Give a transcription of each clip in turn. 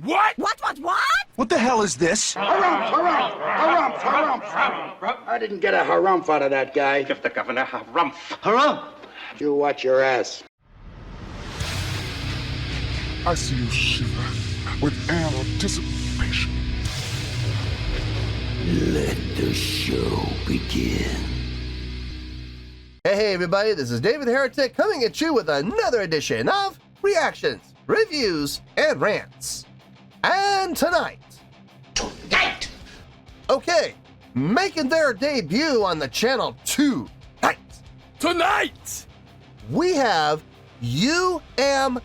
What? What? What the hell is this? Harumph. I didn't get a harumph out of that guy. Give the governor harumph. Harumph! You watch your ass. I see you shiver with anticipation. Let the show begin. Hey everybody, this is David Heretic coming at you with another edition of Reactions, Reviews, and Rants. And tonight, okay, making their debut on the channel tonight, we have UMI.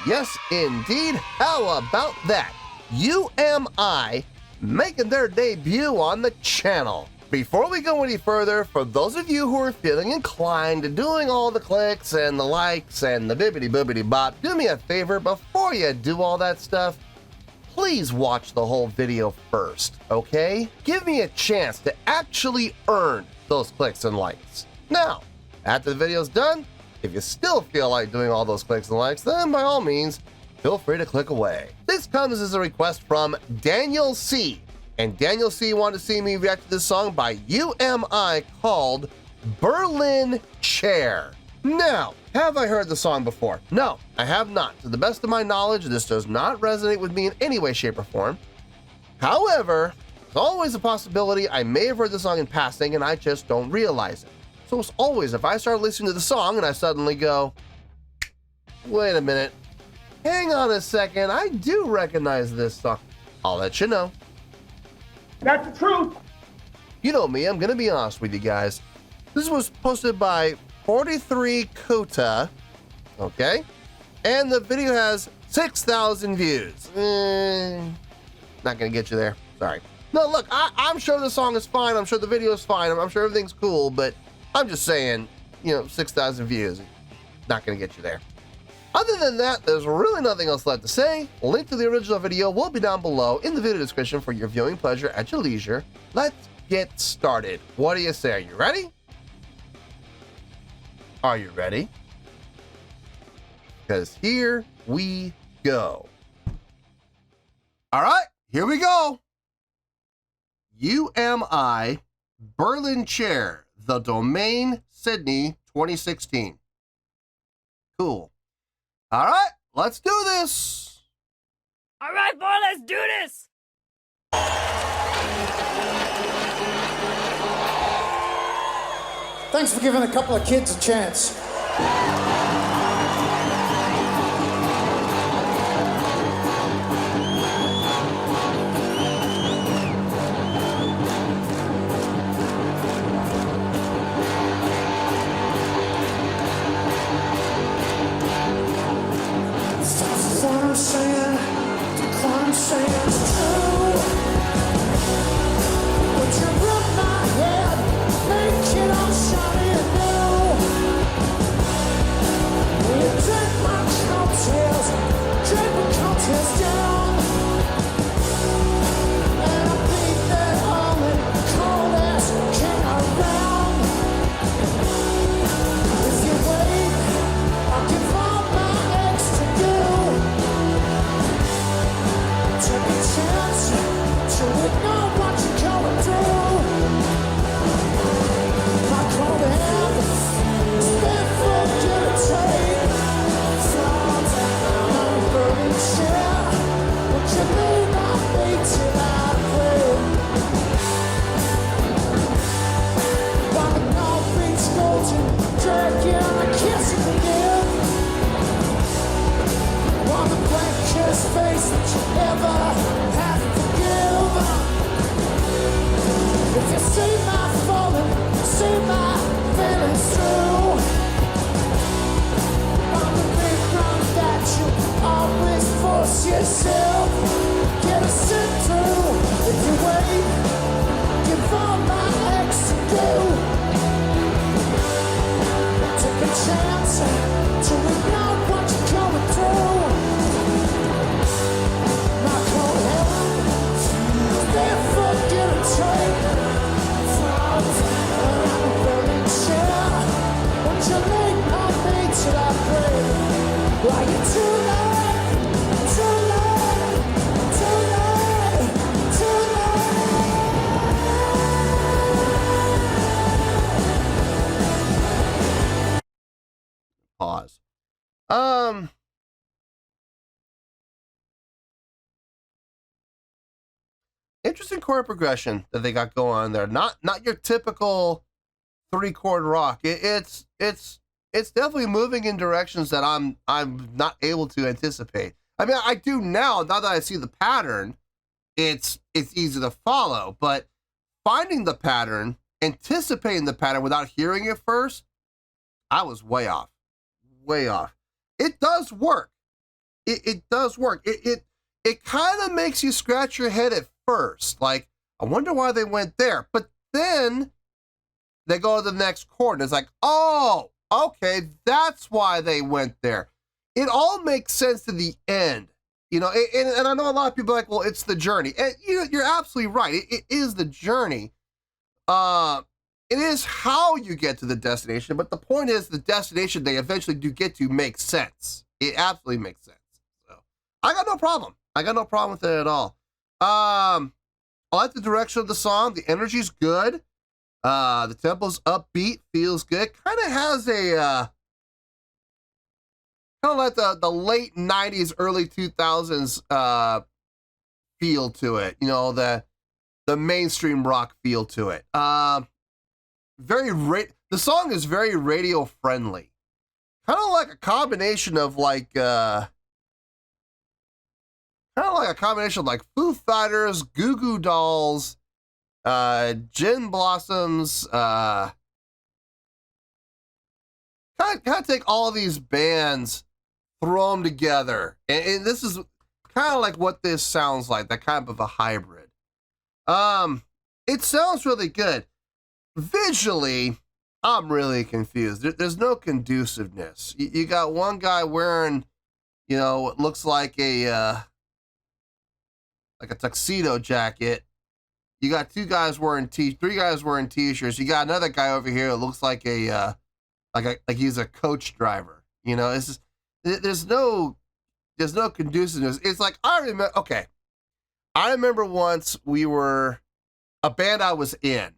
Yes, indeed. How about that? UMI making their debut on the channel. Before we go any further, for those of you who are feeling inclined to doing all the clicks and the likes and the bibbity-boobity bop, do me a favor before you do all that stuff. Please watch the whole video first, okay? Give me a chance to actually earn those clicks and likes. Now, after the video's done, if you still feel like doing all those clicks and likes, then by all means, feel free to click away. This comes as a request from Daniel C. And Daniel C. wanted to see me react to this song by UMI called Berlin Chair. Now, have I heard the song before? No, I have not. To the best of my knowledge, this does not resonate with me in any way, shape, or form. However, there's always a possibility I may have heard the song in passing and I just don't realize it. So it's always, if I start listening to the song and I suddenly go, wait a minute, hang on a second, I do recognize this song, I'll let you know. That's the truth. You know me, I'm gonna be honest with you guys. This was posted by 43 Kota, okay? And the video has 6,000 views. Not gonna get you there, sorry. No, look, I'm sure the song is fine, I'm sure the video is fine, I'm sure everything's cool, but I'm just saying, 6,000 views, not gonna get you there. Other than that, there's really nothing else left to say. Link to the original video will be down below in the video description for your viewing pleasure at your leisure. Let's get started. What do you say? Are you ready? Are you ready? Because here we go. All right, here we go. UMI Berlin Chair, The Domain, Sydney, 2016. Cool. All right, let's do this. All right, boy, let's do this. Thanks for giving a couple of kids a chance. Why you too late, Interesting chord progression that they got going on there. Not your typical 3-chord rock. It's definitely moving in directions that I'm not able to anticipate. I mean, I do now that I see the pattern. It's easy to follow, but finding the pattern, anticipating the pattern without hearing it first, I was way off. Way off. It does work. It does work. It kind of makes you scratch your head at first. Like, I wonder why they went there. But then they go to the next chord and it's like, oh, okay, that's why they went there. It all makes sense to the end. You know, and I know a lot of people are like, well, it's the journey. And you're absolutely right. It is the journey. It is how you get to the destination, but the point is the destination they eventually do get to makes sense. It absolutely makes sense. So I got no problem. I got no problem with it at all. I like the direction of the song. The energy's good. The tempo's upbeat, feels good. Kind of has a kind of like the late 90s, early 2000s feel to it. You know, the mainstream rock feel to it. The song is very radio friendly. Kind of like a combination of Foo Fighters, Goo Goo Dolls, Gin Blossoms, kind of take all of these bands, throw them together. And this is kind of like what this sounds like, that kind of a hybrid. It sounds really good. Visually, I'm really confused. There's no conduciveness. You got one guy wearing, you know, what looks like a tuxedo jacket. You got three guys wearing t-shirts. You got another guy over here that looks like like he's a coach driver. You know, it's just, there's no conduciveness. It's like, I remember once a band I was in.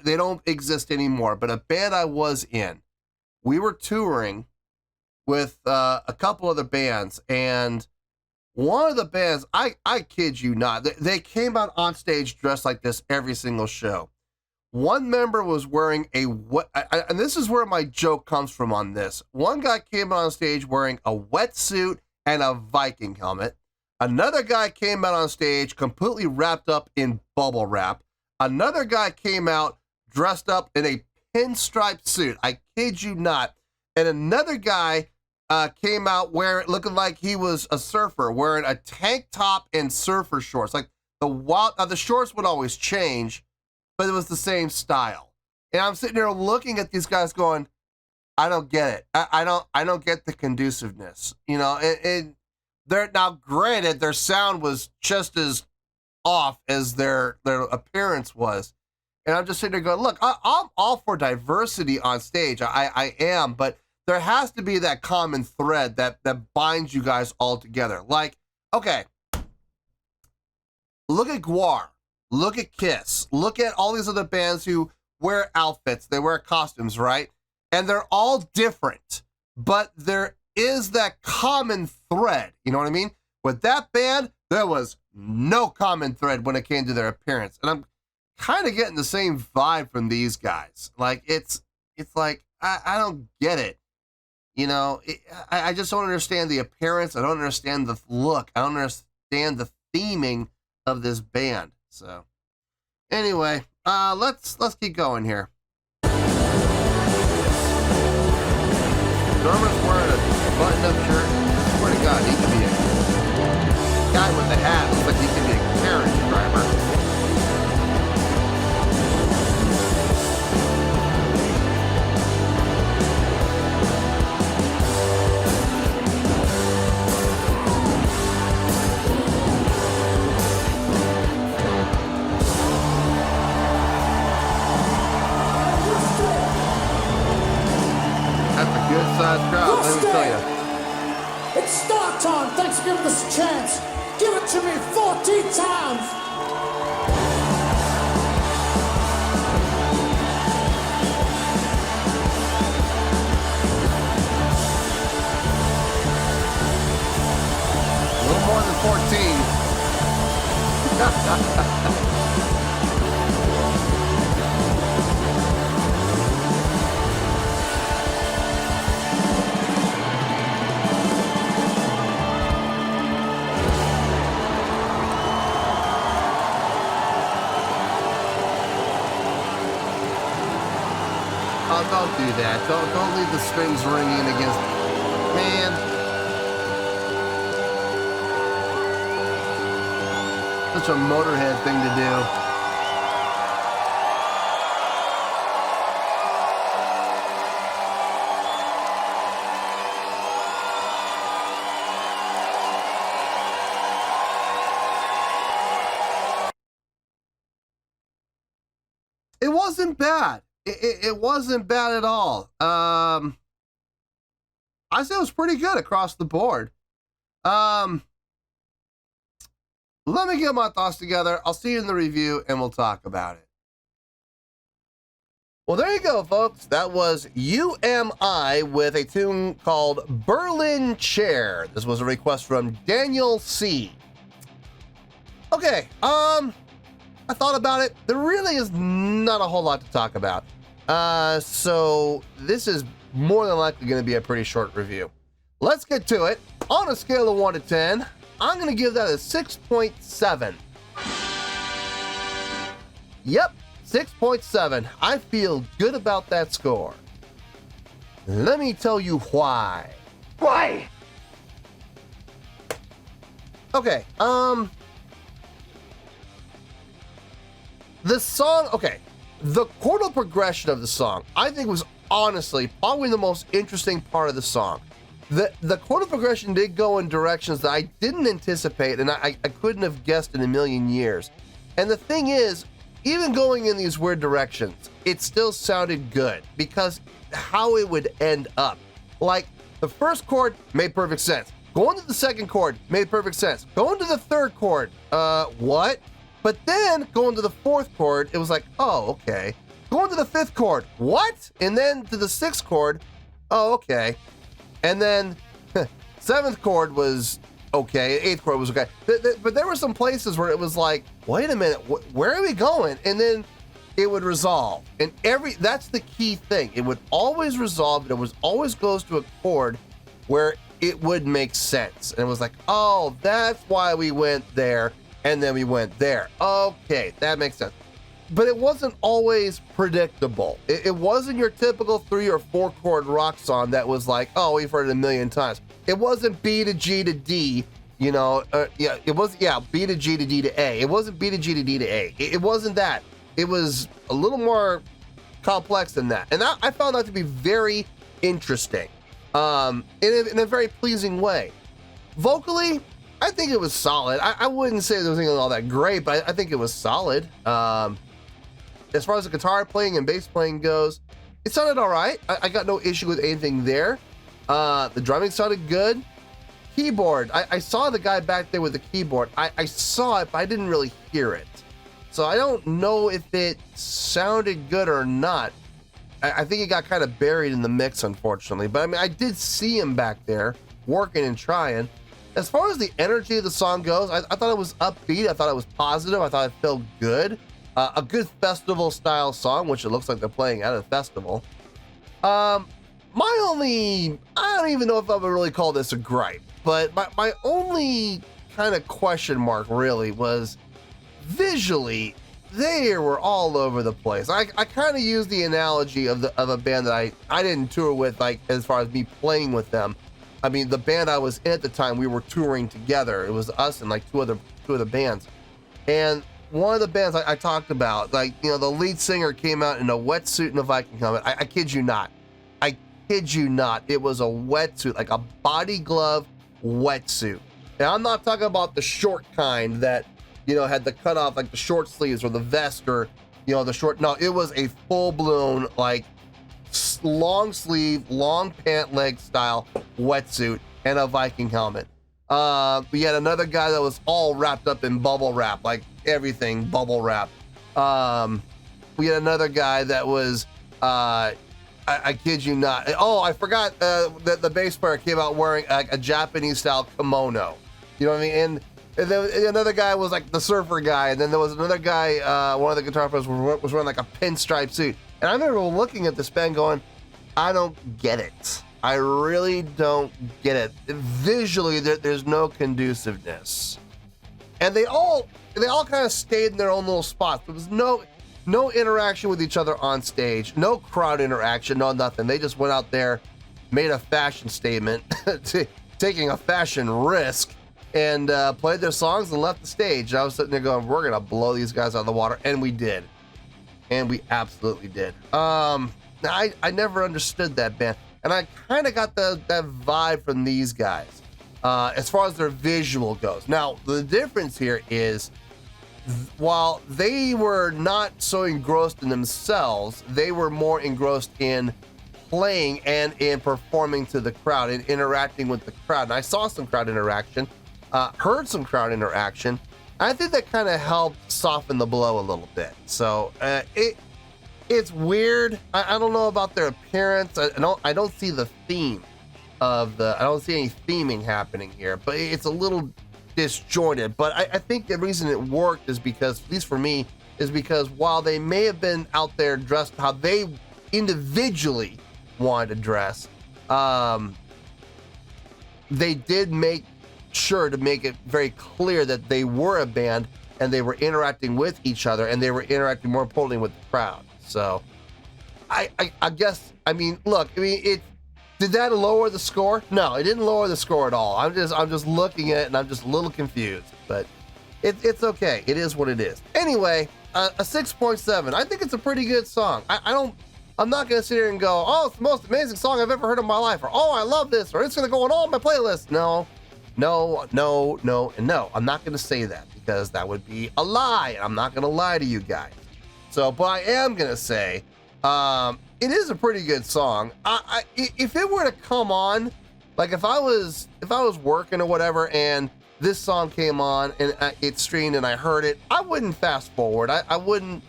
They don't exist anymore, but a band I was in, we were touring with a couple other bands, and one of the bands, I kid you not, they came out on stage dressed like this every single show. One member was wearing and this is where my joke comes from on this. One guy came out on stage wearing a wetsuit and a Viking helmet. Another guy came out on stage completely wrapped up in bubble wrap. Another guy came out dressed up in a pinstripe suit. I kid you not. And another guy came out looking like he was a surfer, wearing a tank top and surfer shorts. Like the shorts would always change, but it was the same style. And I'm sitting there looking at these guys going, I don't get it. I don't get the conduciveness. You know, and they're now granted their sound was just as off as their appearance was. And I'm just sitting there going, look, I'm all for diversity on stage. I am, but there has to be that common thread that binds you guys all together. Like, okay, look at Gwar, look at Kiss, look at all these other bands who wear outfits, they wear costumes, right? And they're all different, but there is that common thread. You know what I mean? With that band, there was no common thread when it came to their appearance. And I'm kind of getting the same vibe from these guys. Like, it's like, I don't get it. You know, I just don't understand the appearance. I don't understand the look. I don't understand the theming of this band. So, anyway, let's keep going here. Drummer's wearing a button-up shirt. I swear to God, he could be a guy with the hat. Looks like he could be a carriage driver. Good-sized crowd, let me tell you. It's start time. Thanks for giving us a chance. Give it to me 14 times. A little more than 14. don't do that. Don't leave the strings ringing against. Man. Such a Motorhead thing to do. It wasn't bad. It wasn't bad at all. I say it was pretty good across the board. Let me get my thoughts together. I'll see you in the review and we'll talk about it. Well, there you go, folks. That was UMI with a tune called Berlin Chair. This was a request from Daniel C. Okay, I thought about it. There really is not a whole lot to talk about. So this is more than likely going to be a pretty short review. Let's get to it. On a scale of 1 to 10, I'm going to give that a 6.7. Yep, 6.7. I feel good about that score. Let me tell you why. Why? Okay, the song, okay, the chordal progression of the song, I think was honestly probably the most interesting part of the song. The chordal progression did go in directions that I didn't anticipate, and I couldn't have guessed in a million years. And the thing is, even going in these weird directions, it still sounded good because how it would end up. Like, the first chord made perfect sense. Going to the second chord made perfect sense. Going to the third chord, what? But then going to the fourth chord, it was like, oh, okay. Going to the fifth chord, what? And then to the sixth chord, oh, okay. And then seventh chord was okay, eighth chord was okay. But there were some places where it was like, wait a minute, where are we going? And then it would resolve. And that's the key thing. It would always resolve. It was always goes to a chord where it would make sense. And it was like, oh, that's why we went there. And then we went there. Okay, that makes sense. But it wasn't always predictable. It wasn't your typical 3 or 4 chord rock song that was like, oh, we've heard it a million times. It wasn't B to G to D, you know, it was, B to G to D to A. It wasn't B to G to D to A. It wasn't that. It was a little more complex than that. And I found that to be very interesting, in a very pleasing way. Vocally, I think it was solid. I wouldn't say there was anything all that great, but I think it was solid. As far as the guitar playing and bass playing goes, it sounded all right. I got no issue with anything there. The drumming sounded good. Keyboard, I saw the guy back there with the keyboard. I saw it, but I didn't really hear it. So I don't know if it sounded good or not. I think it got kind of buried in the mix, unfortunately. But I mean, I did see him back there working and trying. As far as the energy of the song goes, I thought it was upbeat. I thought it was positive. I thought it felt good. A good festival-style song, which it looks like they're playing at a festival. I don't even know if I would really call this a gripe, but my only kind of question mark really was visually, they were all over the place. I kind of used the analogy of a band that I didn't tour with, like as far as me playing with them. I mean, the band I was in at the time, we were touring together. It was us and like two other bands. And one of the bands I talked about, like, you know, the lead singer came out in a wetsuit and a Viking helmet. I kid you not. I kid you not. It was a wetsuit, like a body glove wetsuit. And I'm not talking about the short kind that, you know, had the cutoff, like the short sleeves or the vest or, you know, the short. No, it was a full-blown, like, long sleeve, long pant leg style wetsuit and a Viking helmet. We had another guy that was all wrapped up in bubble wrap, like everything bubble wrap. We had another guy that was, I kid you not. Oh, I forgot that the bass player came out wearing a Japanese style kimono. You know what I mean? And then another guy was like the surfer guy, and then there was another guy, one of the guitar players was wearing like a pinstripe suit. And I remember looking at this band going, I don't get it. I really don't get it. Visually, there's no conduciveness. And they all kind of stayed in their own little spots. There was no, no interaction with each other on stage, no crowd interaction, no nothing. They just went out there, made a fashion statement, taking a fashion risk, and played their songs and left the stage. I was sitting there going, we're gonna blow these guys out of the water, and we did. And we absolutely did. I never understood that band, and I kind of got that vibe from these guys as far as their visual goes. Now, the difference here is, while they were not so engrossed in themselves, they were more engrossed in playing and in performing to the crowd and interacting with the crowd. And I saw some crowd interaction, heard some crowd interaction. I think that kind of helped soften the blow a little bit. So it's weird. I don't know about their appearance. I don't see the theme of I don't see any theming happening here, but it's a little disjointed. But I think the reason it worked is because, at least for me, is because while they may have been out there dressed how they individually wanted to dress, they did make sure to make it very clear that they were a band and they were interacting with each other, and they were interacting more importantly with the crowd. So I guess, I mean, look, I mean, did that lower the score? No, it didn't lower the score at all. I'm just looking at it and I'm just a little confused, but it's okay. It is what it is. Anyway, a 6.7. I think it's a pretty good song. I'm not gonna sit here and go, oh, it's the most amazing song I've ever heard in my life, or oh, I love this, or it's gonna go on all my playlists. No, and no. I'm not gonna say that, because that would be a lie. I'm not gonna lie to you guys. So, but I am gonna say, it is a pretty good song. If it were to come on, like if I was working or whatever, and this song came on and it streamed and I heard it, I wouldn't fast forward. I wouldn't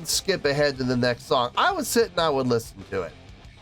skip ahead to the next song. I would sit and I would listen to it.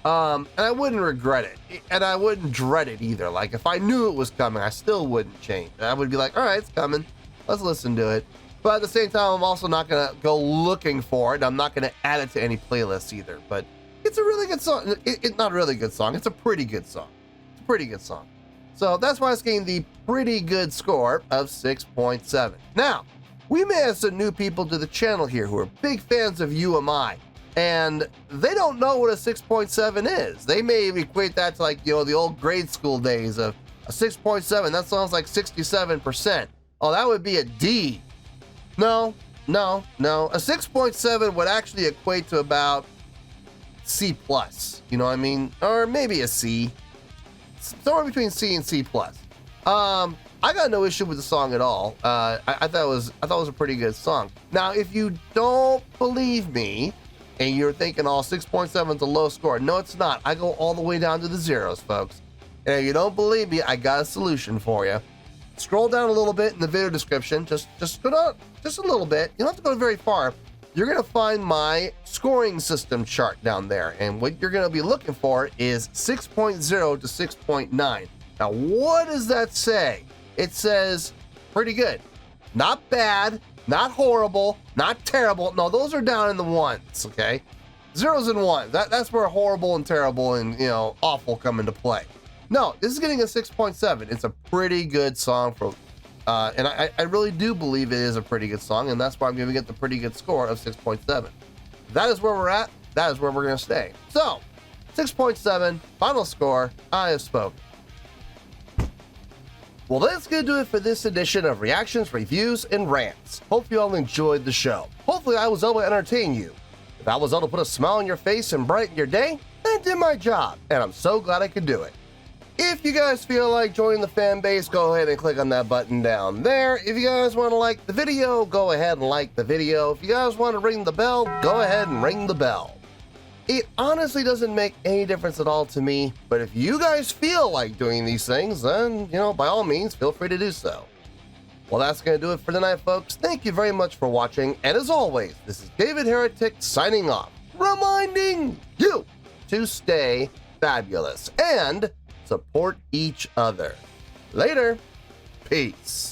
And I wouldn't regret it, and I wouldn't dread it either. Like if I knew it was coming, I still wouldn't change. I would be like, all right, it's coming. Let's listen to it. But at the same time, I'm also not gonna go looking for it. I'm not gonna add it to any playlists either. But it's a really good song. It's not a really good song. It's a pretty good song. It's a pretty good song. So that's why it's getting the pretty good score of 6.7. Now, we may have some new people to the channel here who are big fans of UMI, and they don't know what a 6.7 is. They may equate that to, like, the old grade school days of a 6.7. That sounds like 67%. Oh, that would be a D. No. A 6.7 would actually equate to about C+. You know what I mean? Or maybe a C. Somewhere between C and C+. I got no issue with the song at all. I thought it was a pretty good song. Now, if you don't believe me and you're thinking, oh, 6.7 is a low score, no, it's not. I go all the way down to the zeros, folks. And if you don't believe me, I got a solution for you. Scroll down a little bit in the video description. Just go down just a little bit. You don't have to go very far. You're gonna find my scoring system chart down there, and what you're gonna be looking for is 6.0 to 6.9. Now, what does that say? It says pretty good, not bad, not horrible, not terrible. No, those are down in the ones, okay? Zeros and ones. That's where horrible and terrible and awful come into play. No, this is getting a 6.7. It's a pretty good song for, and I really do believe it is a pretty good song, and that's why I'm giving it the pretty good score of 6.7. That is where we're at. That is where we're gonna stay. So, 6.7, final score. I have spoken. Well, that's going to do it for this edition of Reactions, Reviews, and Rants. Hope you all enjoyed the show. Hopefully I was able to entertain you. If I was able to put a smile on your face and brighten your day, I did my job, and I'm so glad I could do it. If you guys feel like joining the fan base, go ahead and click on that button down there. If you guys want to like the video, go ahead and like the video. If you guys want to ring the bell, go ahead and ring the bell. It honestly doesn't make any difference at all to me, but if you guys feel like doing these things, then, by all means, feel free to do so. Well, that's going to do it for tonight, folks. Thank you very much for watching, and as always, this is David Heretic signing off, reminding you to stay fabulous and support each other. Later. Peace.